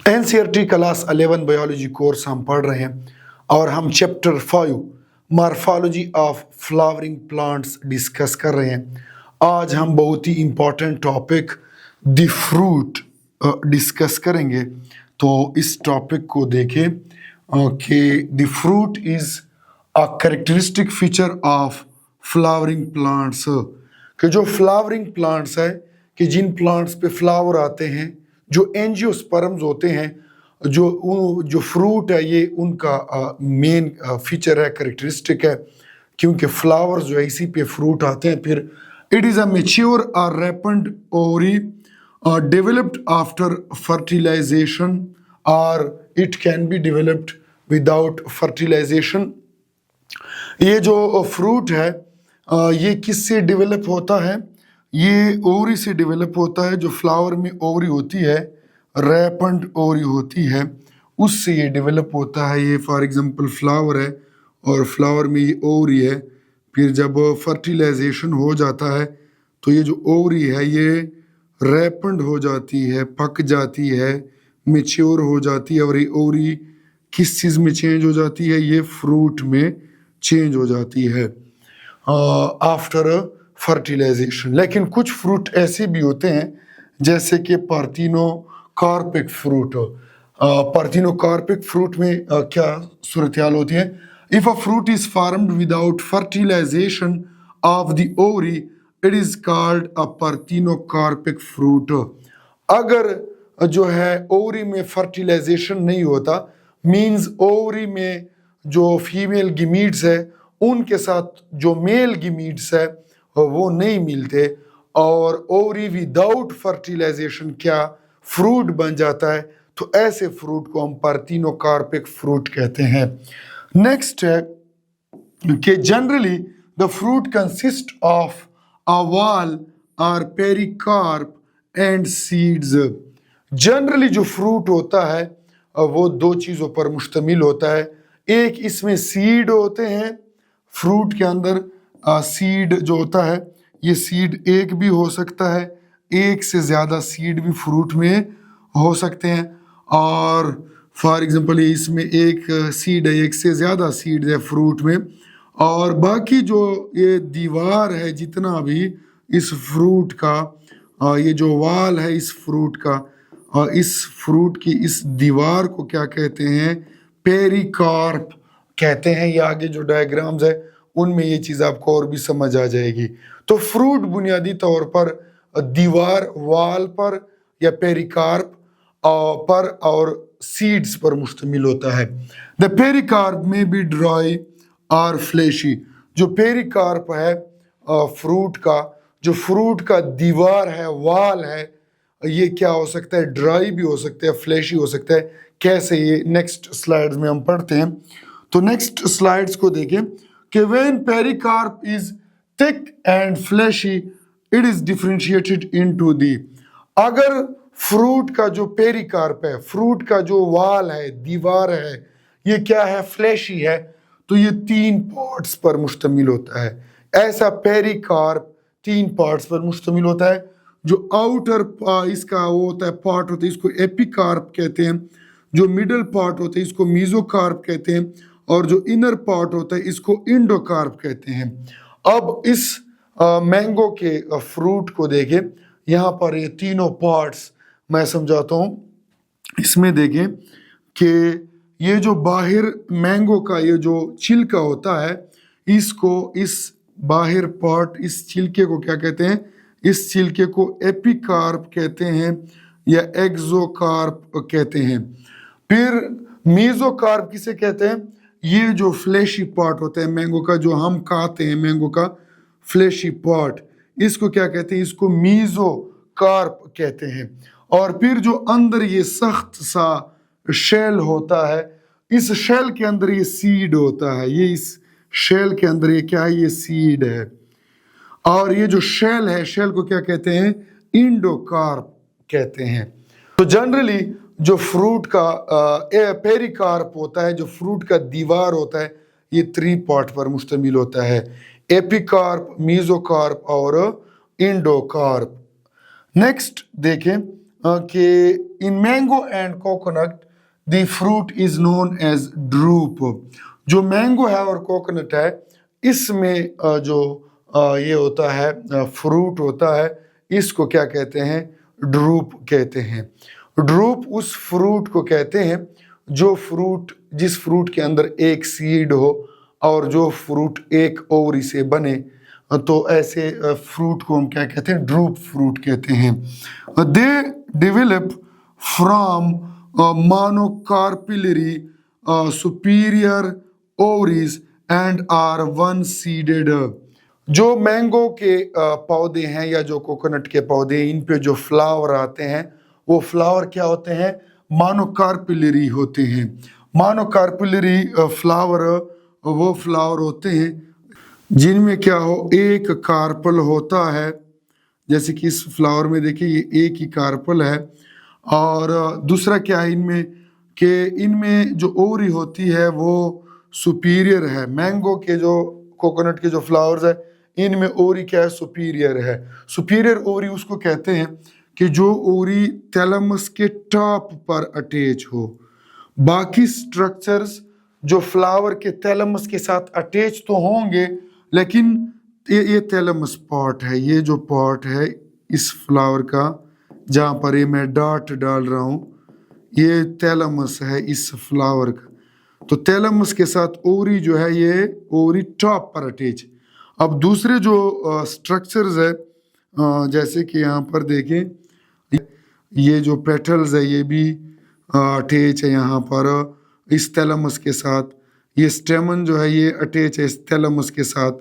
NCERT class 11 biology course हम पढ़ रहे हैं और हम chapter 5 morphology of flowering plants discuss कर रहे हैं। आज हम बहुत ही important topic the fruit discuss करेंगे। तो इस टॉपिक को देखें कि the fruit is a characteristic feature of flowering plants, कि जो फ्लावरिंग प्लांट्स है कि जिन प्लांट्स पे फ्लावर आते हैं, जो एंजियोस्पर्म्स होते हैं, जो फ्रूट है, ये उनका मेन फीचर है, कैरेक्टरिस्टिक है, क्योंकि फ्लावर्स जो है इसी पे फ्रूट आते हैं। फिर it is a mature or ripened ovary developed after fertilization or it can be developed without fertilization. ये जो फ्रूट है ये किससे डेवलप होता है? ये ओवरी से डेवलप होता है। जो फ्लावर में ओवरी होती है, रैपेंड ओवरी होती है, उससे ये डेवलप होता है। ये फॉर एग्जांपल फ्लावर है और फ्लावर में ये ओवरी है। फिर जब फर्टिलाइजेशन हो जाता है तो ये जो ओवरी है ये रैपेंड हो जाती है, पक जाती है, मेच्योर हो जाती है और ये ओवरी किस चीज़ में चेंज हो जाती है? ये फ्रूट में चेंज हो जाती है आफ्टर फर्टिलाइजेशन। लेकिन कुछ फ्रूट ऐसे भी होते हैं जैसे कि पार्थिनोकार्पिक फ्रूट। पार्थिनोकार्पिक फ्रूट में क्या सूरत हाल होती है? If a fruit is formed without fertilization of the ovary it is called a parthenocarpic fruit. अगर जो है ओवरी में फर्टिलाइजेशन नहीं होता, मींस ओवरी में जो फीमेल गिमीड्स है उनके साथ जो मेल गिमीड्स है वो नहीं मिलते और ओवरी विदाउट फर्टिलाइजेशन क्या फ्रूट बन जाता है, तो ऐसे फ्रूट को हम पार्थिनोकार्पिक फ्रूट कहते हैं। नेक्स्ट है कि generally the fruit consist of a wall और पेरिकार्प एंड सीड्स। जनरली जो फ्रूट होता है वो दो चीज़ों पर मुश्तमिल होता है। एक, इसमें सीड होते हैं, फ्रूट के अंदर सीड जो होता है, ये सीड एक भी हो सकता है, एक से ज़्यादा सीड भी फ्रूट में हो सकते हैं। और फॉर एग्जांपल इसमें एक सीड है, एक से ज़्यादा सीड है फ्रूट में, और बाकी जो ये दीवार है जितना भी इस फ्रूट का ये जो वाल है इस फ्रूट का, इस फ्रूट की इस दीवार को क्या कहते हैं? पेरिकार्प कहते हैं। ये आगे जो डायग्राम्स है उनमें ये चीज़ आपको और भी समझ आ जाएगी। तो फ्रूट बुनियादी तौर पर दीवार, वाल पर या पेरिकार्प पर और सीड्स पर मुश्तमिल होता है। द पेरिकार्प में बी ड्राई और फ्लेशी। जो पेरिकार्प है फ्रूट का, जो फ्रूट का दीवार है, वाल है, ये क्या हो सकता है? ड्राई भी हो सकता है, फ्लेशी हो सकता है। कैसे? ये नेक्स्ट स्लाइड्स में हम पढ़ते हैं। तो नेक्स्ट स्लाइड्स को देखें कि when pericarp is thick and fleshy it is differentiated into the. अगर फ्रूट का जो पेरिकार्प है, फ्रूट का जो वाल है, दीवार है, ये क्या है? फ्लेशी है, तो ये 3 पार्ट्स पर मुश्तमिल होता है। ऐसा पेरिकार्प 3 पार्ट्स पर मुश्तमिल होता है। जो आउटर इसका वो होता है, पार्ट होता है, इसको एपिकार्प कहते हैं। जो मिडल पार्ट होता है इसको मीजोकार्प कहते हैं और जो इनर पार्ट होता है इसको इंडोकार्प कहते हैं। अब इस मैंगो के फ्रूट को देखें, यहाँ पर ये तीनों पार्ट्स मैं समझाता हूँ। इसमें देखें कि ये जो बाहर मैंगो का ये जो छिलका होता है, इसको इस बाहर पार्ट, इस छिलके को क्या कहते हैं? इस छिलके को एपिकार्प कहते हैं या एक्सोकार्प कहते हैं। फिर मीजोकार्प किसे कहते हैं? ये जो फ्लेशी पार्ट होता है मैंगो का, जो हम खाते हैं मैंगो का फ्लेशी पार्ट, इसको क्या कहते हैं? इसको मीजोकार्प कहते हैं। और फिर जो अंदर ये सख्त सा शेल होता है, इस शेल के अंदर ये सीड होता है। ये इस शेल के अंदर ये क्या है? ये सीड है। और ये जो शेल है, शेल को क्या कहते हैं? इंडोकार्प कहते हैं। तो जनरली जो फ्रूट का पेरिकार्प होता है, जो फ्रूट का दीवार होता है, ये 3 पार्ट पर मुश्तमिल होता है, एपिकार्प, मीजोकार्प और इंडोकार्प। नेक्स्ट देखें कि in mango and coconut the fruit is known as drupe. जो मैंगो है और कोकोनट है, इसमें जो ये होता है फ्रूट होता है, इसको क्या कहते हैं? ड्रूप कहते हैं। ड्रूप उस फ्रूट को कहते हैं जिस फ्रूट के अंदर एक सीड हो और जो फ्रूट एक ओवरी से बने, तो ऐसे फ्रूट को हम क्या कहते हैं? ड्रूप फ्रूट कहते हैं। They develop from monocarpellary superior ovaries and are one seeded. जो मैंगो के पौधे हैं या जो कोकोनट के पौधे हैं, इन पे जो फ्लावर आते हैं, वो फ्लावर क्या होते हैं? मोनोकार्पिलरी होते हैं। मोनोकार्पिलरी फ्लावर वो फ्लावर होते हैं जिनमें क्या हो, एक कार्पल होता है। जैसे कि इस फ्लावर में देखिए, ये एक ही कार्पल है। और दूसरा क्या है इनमें, कि इनमें जो ओवरी होती है वो सुपीरियर है। मैंगो के जो कोकोनट के जो फ्लावर्स है, इनमें ओवरी क्या है? सुपीरियर है। सुपीरियर ओवरी उसको कहते हैं कि जो ओवरी थैलेमस के टॉप पर अटैच हो। बाकी स्ट्रक्चर्स जो फ्लावर के थैलेमस के साथ अटैच तो होंगे, लेकिन ये थैलेमस पार्ट है, ये जो पार्ट है इस फ्लावर का, जहाँ पर ये मैं डॉट डाल रहा हूँ, ये थैलेमस है इस फ्लावर का। तो थैलेमस के साथ ओवरी जो है, ये ओवरी टॉप पर अटैच। अब दूसरे जो स्ट्रक्चर्स है, जैसे कि यहाँ पर देखें, ये जो पेटल्स है ये भी अटैच है यहाँ पर इस थैलेमस के साथ। ये स्टेमन जो है ये अटैच है इस थैलेमस के साथ।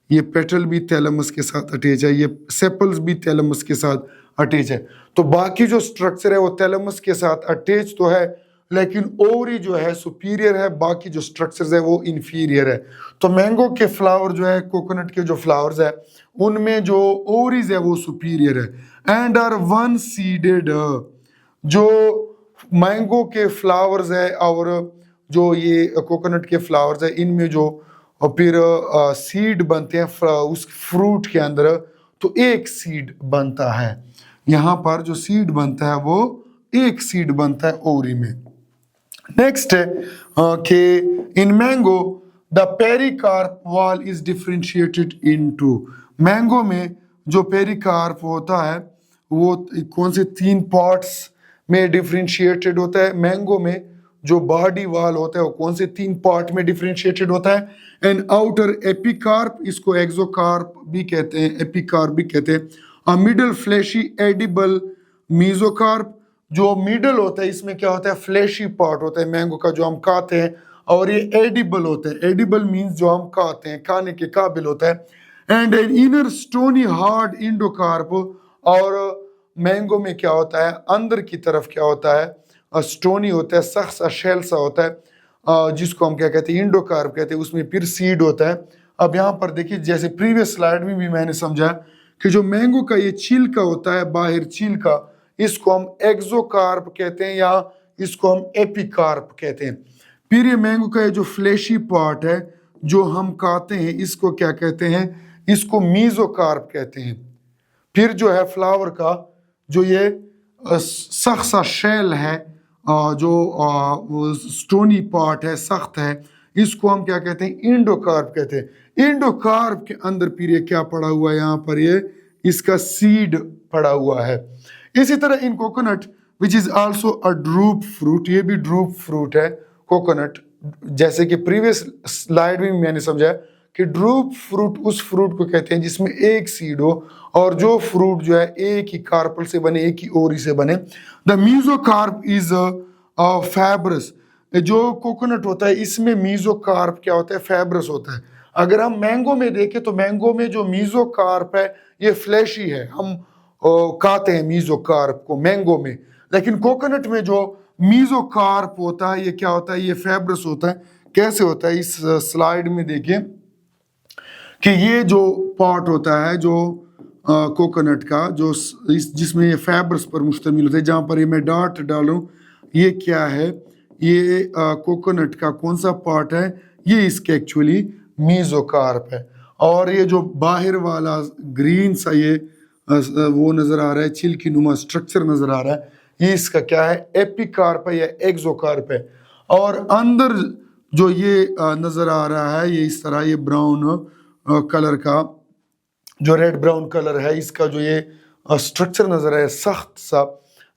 ये पेटल भी थैलेमस के साथ अटैच है। ये सेपल्स भी थैलेमस के साथ अटैच है। तो बाकी जो स्ट्रक्चर है वो थैलेमस के साथ अटैच तो है, लेकिन ओवरी जो है सुपीरियर है, बाकी जो स्ट्रक्चर्स है वो इन्फीरियर है। तो मैंगो के फ्लावर जो है, कोकोनट के जो फ्लावर्स है, उनमें जो ओवरीज है वो सुपीरियर है। And are one seeded. जो मैंगो के फ्लावर्स है और जो ये कोकोनट के फ्लावर्स है, इनमें जो और फिर सीड बनते हैं उस फ्रूट के अंदर, तो एक सीड बनता है। यहाँ पर जो सीड बनता है वो एक सीड बनता है ओवरी में। नेक्स्ट है कि in mango the pericarp wall is differentiated into. Mango में जो पेरिकार्प होता है वो कौन से 3 पार्ट्स में डिफरेंशिएटेड होता है? मैंगो में जो बॉडी वॉल होता है वो कौन से 3 पार्ट में डिफरेंशिएटेड होता है? एन आउटर एपिकार्प, इसको एक्सोकार्प भी कहते हैं, एपिकार्प भी कहते हैं। A middle fleshy edible mesocarp. जो मिडल होता है इसमें क्या होता है? फ्लैशी पार्ट होता है मैंगो का, जो हम खाते हैं, और ये एडिबल होता है। एडिबल मीन्स जो हम खाते हैं, खाने के काबिल होता है। And an inner stony hard endocarp. और मैंगो में क्या होता है? अंदर की तरफ क्या होता है? स्टोनी होता है, सख्त सा शेल सा होता है, जिसको हम क्या कहते हैं? इंडोकार्प कहते हैं। उसमें फिर सीड होता है। अब यहाँ पर देखिए, जैसे प्रीवियस स्लाइड में भी मैंने समझा कि जो मैंगो का ये छिलका होता है, बाहर छिलका, इसको हम एक्सोकार्प कहते हैं या इसको हम एपिकार्प कहते हैं। फिर ये मैंगो का ये जो फ्लैशी पार्ट है जो हम खाते हैं, इसको क्या कहते हैं? इसको मीजोकार्प कहते हैं। फिर जो है फ्लावर का जो ये सख्त सा शेल है, जो स्टोनी पार्ट है, सख्त है, इसको हम क्या कहते हैं? इंडोकार्प कहते हैं। इंडोकार्प के अंदर फिर ये क्या पड़ा हुआ है? यहाँ पर ये इसका सीड पड़ा हुआ है। इसी तरह in coconut which is also a drupe fruit, ये भी ड्रूप फ्रूट है कोकोनट। जैसे कि प्रीवियस स्लाइड में मैंने समझा कि ड्रूप फ्रूट उस फ्रूट को कहते हैं जिसमें एक सीड हो और जो फ्रूट जो है एक ही कार्पल से बने, एक ही ओवरी से बने। The mesocarp is fibrous. जो कोकोनट होता है इसमें मीजोकार्प क्या होता है? फैब्रस होता है। अगर हम मैंगो में देखें तो मैंगो में जो मीजोकार्प है ये फ्लैशी है, हम खाते हैं मीजोकार्प को मैंगो में। लेकिन कोकोनट में जो मीजोकार्प होता है ये क्या होता है? ये फैब्रस होता है। कैसे होता है? इस स्लाइड में देखिए कि ये जो पार्ट होता है जो कोकोनट का, जो जिसमें ये फैब्रस पर मुश्तमिल होता है, जहाँ पर ये मैं डॉट डालूं, ये क्या है? ये कोकोनट का कौन सा पार्ट है? ये इसके एक्चुअली मीजोकार्प है। और ये जो बाहर वाला ग्रीन सा ये वो नज़र आ रहा है, छिलकी नुमा स्ट्रक्चर नज़र आ रहा है, ये इसका क्या है, एपिकार्प है या एक्सोकार्प है। और अंदर जो ये नजर आ रहा है, ये इस तरह ये ब्राउन कलर का, जो रेड ब्राउन कलर है, इसका जो ये स्ट्रक्चर नजर है सख्त सा,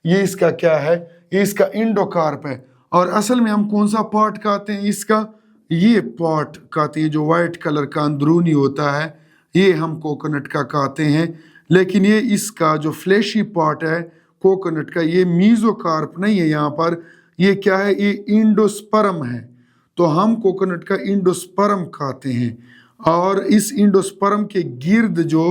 ये इसका क्या है, ये इसका इंडोकार्प है। और असल में हम कौन सा पार्ट खाते हैं इसका, ये पार्ट खाते हैं जो वाइट कलर का अंदरूनी होता है, ये हम कोकोनट का खाते हैं। लेकिन ये इसका जो फ्लैशी पार्ट है कोकोनट का, ये मीजोकार्प नहीं है यहाँ पर, ये क्या है, ये इंडोस्पर्म है। तो हम कोकोनट का इंडोस्पर्म खाते हैं। और इस इंडोस्पर्म के गिर्द जो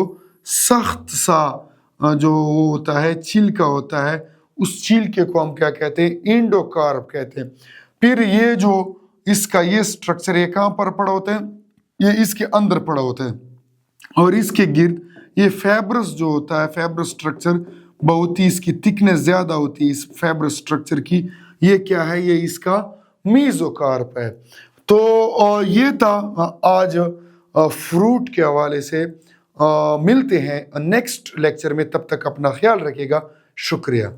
सख्त सा जो वो होता है, छिलका होता है, उस छिलके को हम क्या कहते हैं, इंडोकार्प कहते हैं। फिर ये जो इसका ये स्ट्रक्चर, ये कहाँ पर पड़ा होता है, ये इसके अंदर पड़ा होता है। और इसके गिर्द ये फैब्रस जो होता है, फैब्रस स्ट्रक्चर, बहुत ही इसकी थिकनेस ज्यादा होती है इस फैब्रस स्ट्रक्चर की, ये क्या है, ये इसका मीजोकार्प है। तो ये था आज फ्रूट के हवाले से। मिलते हैं नेक्स्ट लेक्चर में, तब तक अपना ख्याल रखिएगा। शुक्रिया।